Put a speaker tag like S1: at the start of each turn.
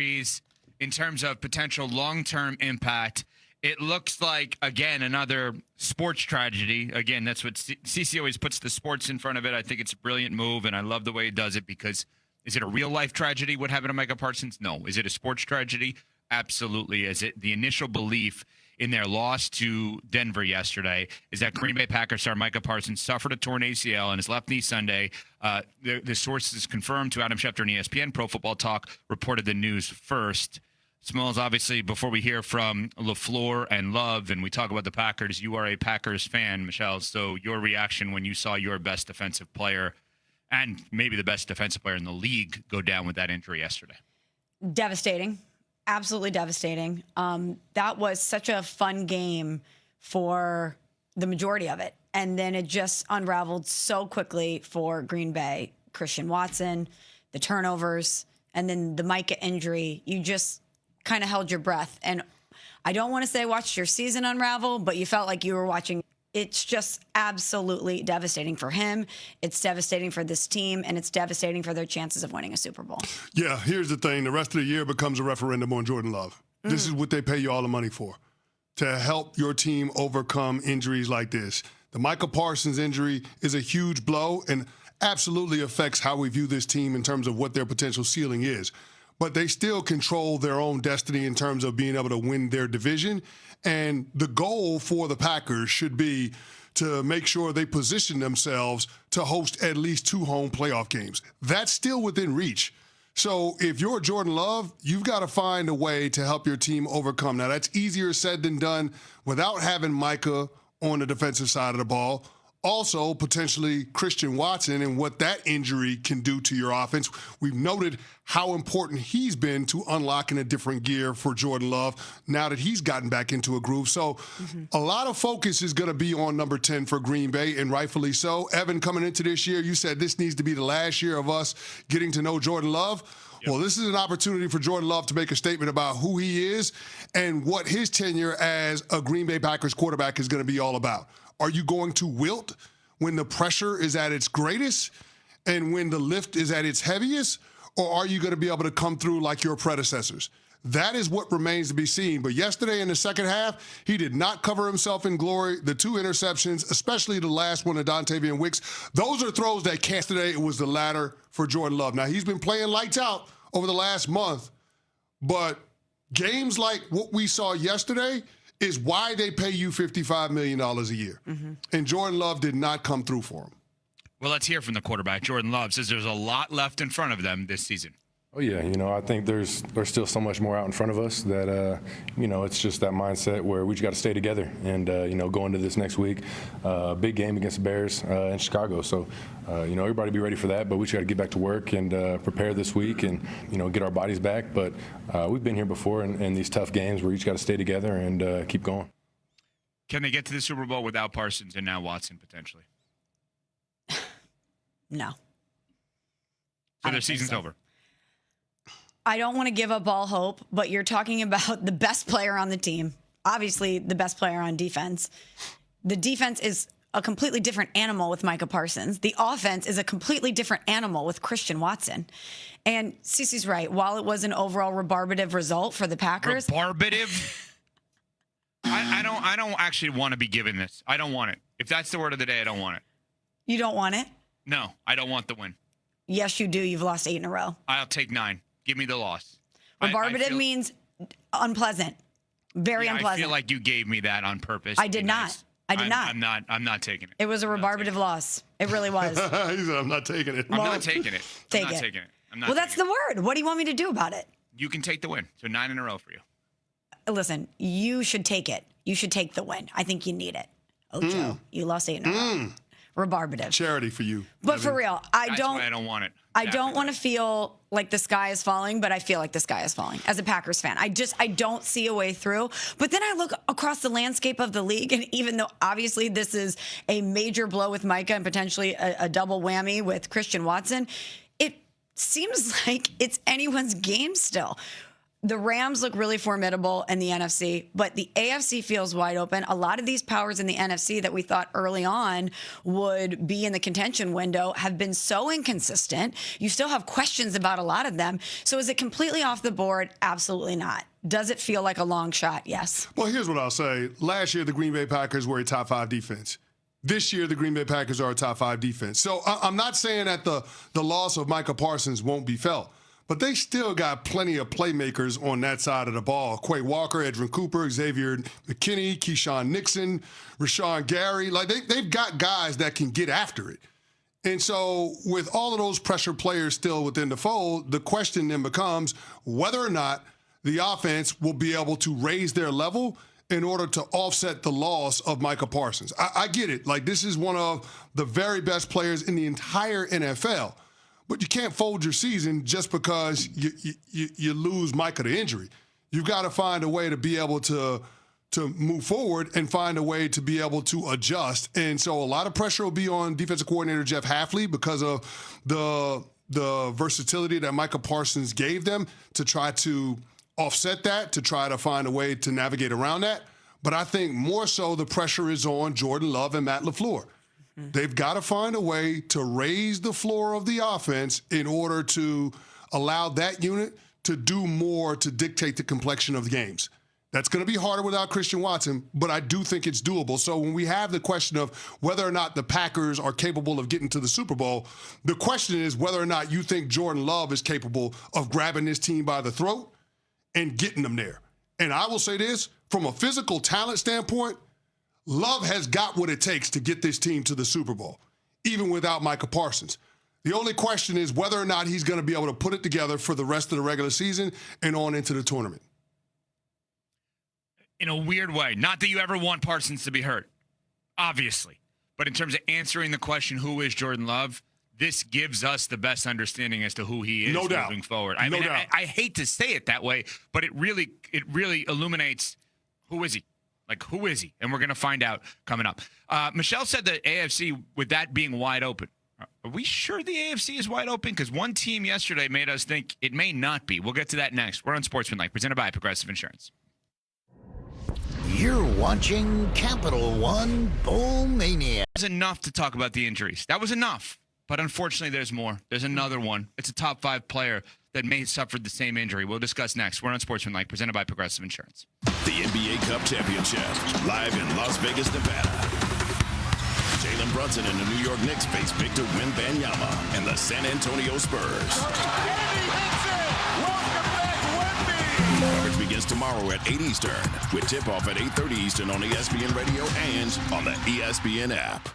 S1: in terms of potential long-term impact. It looks like, again, another sports tragedy. Again, that's what CC always puts the sports in front of it. I think it's a brilliant move, and I love the way he does it because is it a real-life tragedy, what happened to Micah Parsons? No. Is it a sports tragedy? Absolutely. Is it the initial belief in their loss to Denver yesterday is that Green Bay Packers star Micah Parsons suffered a torn ACL in his left knee Sunday. The sources confirmed to Adam Schefter and ESPN. Pro Football Talk reported the news first. Smalls, obviously, before we hear from LaFleur and Love and we talk about the Packers, you are a Packers fan, Michelle. So your reaction when you saw your best defensive player and maybe the best defensive player in the league go down with that injury yesterday?
S2: Devastating. Absolutely devastating. That was such a fun game for the majority of it. And then it just unraveled so quickly for Green Bay. Christian Watson, the turnovers, and then the Micah injury. You just kind of held your breath. And I don't want to say watched your season unravel, but you felt like you were watching. It's just absolutely devastating for him. It's devastating for this team, and it's devastating for their chances of winning a Super Bowl.
S3: Yeah, here's the thing. The rest of the year becomes a referendum on Jordan Love. This is what they pay you all the money for, to help your team overcome injuries like this. The Micah Parsons injury is a huge blow and absolutely affects how we view this team in terms of what their potential ceiling is. But they still control their own destiny in terms of being able to win their division. And the goal for the Packers should be to make sure they position themselves to host at least 2 home playoff games. That's still within reach. So if you're Jordan Love, you've got to find a way to help your team overcome. Now, that's easier said than done without having Micah on the defensive side of the ball. Also, potentially Christian Watson and what that injury can do to your offense. We've noted how important he's been to unlocking a different gear for Jordan Love now that he's gotten back into a groove. So a lot of focus is going to be on number 10 for Green Bay, and rightfully so. Evan, coming into this year, you said this needs to be the last year of us getting to know Jordan Love. Yep. Well, this is an opportunity for Jordan Love to make a statement about who he is and what his tenure as a Green Bay Packers quarterback is going to be all about. Are you going to wilt when the pressure is at its greatest and when the lift is at its heaviest? Or are you going to be able to come through like your predecessors? That is what remains to be seen. But yesterday in the second half, he did not cover himself in glory. The 2 interceptions, especially the last one to Dontavian Wicks, those are throws that can't. Yesterday, it was the latter for Jordan Love. Now, he's been playing lights out over the last month, but games like what we saw yesterday is why they pay you $55 million a year. And Jordan Love did not come through for him.
S1: Well, let's hear from the quarterback. Jordan Love says there's a lot left in front of them this season.
S4: Oh, yeah. I think there's still so much more out in front of us that, it's just that mindset where we just got to stay together and, go into this next week, big game against the Bears in Chicago. So, everybody be ready for that, but we just got to get back to work and prepare this week and, get our bodies back. But we've been here before in these tough games where you just got to stay together and keep going.
S1: Can they get to the Super Bowl without Parsons and now Watson potentially?
S2: No.
S1: So their season's over.
S2: I don't want to give up all hope, but you're talking about the best player on the team, obviously the best player on defense. The defense is a completely different animal with Micah Parsons. The offense is a completely different animal with Christian Watson. And Cece's right. While it was an overall rebarbative result for the Packers.
S1: Rebarbative? I don't actually want to be given this. I don't want it. If that's the word of the day, I don't want it.
S2: You don't want it?
S1: No, I don't want the win.
S2: Yes, you do. You've lost 8 in a row.
S1: I'll take 9. Give me the loss.
S2: Rebarbative means unpleasant. Very unpleasant.
S1: I feel like you gave me that on purpose.
S2: I did not.
S1: Nice.
S2: I did not.
S1: I'm not taking it.
S2: It was a rebarbative loss. It really was.
S3: He said, I'm not taking it.
S1: I'm not taking it. I'm not taking it.
S2: Well, that's the word. What do you want me to do about it?
S1: You can take the win. So 9 in a row for you.
S2: Listen, you should take it. You should take the win. I think you need it. Ocho, you lost 8 in a row. Rebarbative.
S3: Charity for you.
S2: But for real,
S1: That's why I don't want it.
S2: I don't want to feel like the sky is falling, but I feel like the sky is falling as a Packers fan. I don't see a way through. But then I look across the landscape of the league, and even though obviously this is a major blow with Micah and potentially a double whammy with Christian Watson, it seems like it's anyone's game still. the Rams look really formidable in the NFC, but the AFC feels wide open. A lot of these powers in the NFC that we thought early on would be in the contention window have been so inconsistent. You still have questions about a lot of them. So is it completely off the board? Absolutely not. Does it feel like a long shot? Yes.
S3: Well, here's what I'll say. Last year, the Green Bay Packers were a top 5 defense. This year, the Green Bay Packers are a top 5 defense. So I'm not saying that the loss of Micah Parsons won't be felt, but they still got plenty of playmakers on that side of the ball. Quay Walker, Edrin Cooper, Xavier McKinney, Keyshawn Nixon, Rashawn Gary. Like, they've got guys that can get after it. And so with all of those pressure players still within the fold, the question then becomes whether or not the offense will be able to raise their level in order to offset the loss of Micah Parsons. I get it. Like, this is one of the very best players in the entire NFL. But you can't fold your season just because you lose Micah to injury. You've got to find a way to be able to move forward and find a way to be able to adjust. And so a lot of pressure will be on defensive coordinator Jeff Hafley because of the versatility that Micah Parsons gave them to try to offset that, to try to find a way to navigate around that. But I think more so the pressure is on Jordan Love and Matt LaFleur. They've got to find a way to raise the floor of the offense in order to allow that unit to do more to dictate the complexion of the games. That's going to be harder without Christian Watson, but I do think it's doable. So when we have the question of whether or not the Packers are capable of getting to the Super Bowl, the question is whether or not you think Jordan Love is capable of grabbing this team by the throat and getting them there. And I will say this, from a physical talent standpoint, Love has got what it takes to get this team to the Super Bowl, even without Micah Parsons. The only question is whether or not he's going to be able to put it together for the rest of the regular season and on into the tournament.
S1: In a weird way, not that you ever want Parsons to be hurt, obviously. But in terms of answering the question, who is Jordan Love, this gives us the best understanding as to who he is moving forward. I mean, I hate to say it that way, but it really illuminates who is he? Like, who is he? And we're going to find out coming up. Michelle said the AFC, with that being wide open. Are we sure the AFC is wide open? Because one team yesterday made us think it may not be. We'll get to that next. We're on Sportsmanlike, presented by Progressive Insurance.
S5: You're watching Capital One Bowl Mania.
S1: That was enough to talk about the injuries. That was enough. But unfortunately, there's more. There's another one. It's a top 5 player that may have suffered the same injury. We'll discuss next. We're on Sportsmanlike, presented by Progressive Insurance.
S6: The NBA Cup Championship, live in Las Vegas, Nevada. Jalen Brunson and the New York Knicks face Victor Wembanyama and the San Antonio Spurs. Coverage begins tomorrow at 8 Eastern, with tip-off at 8:30 Eastern on ESPN Radio and on the ESPN app.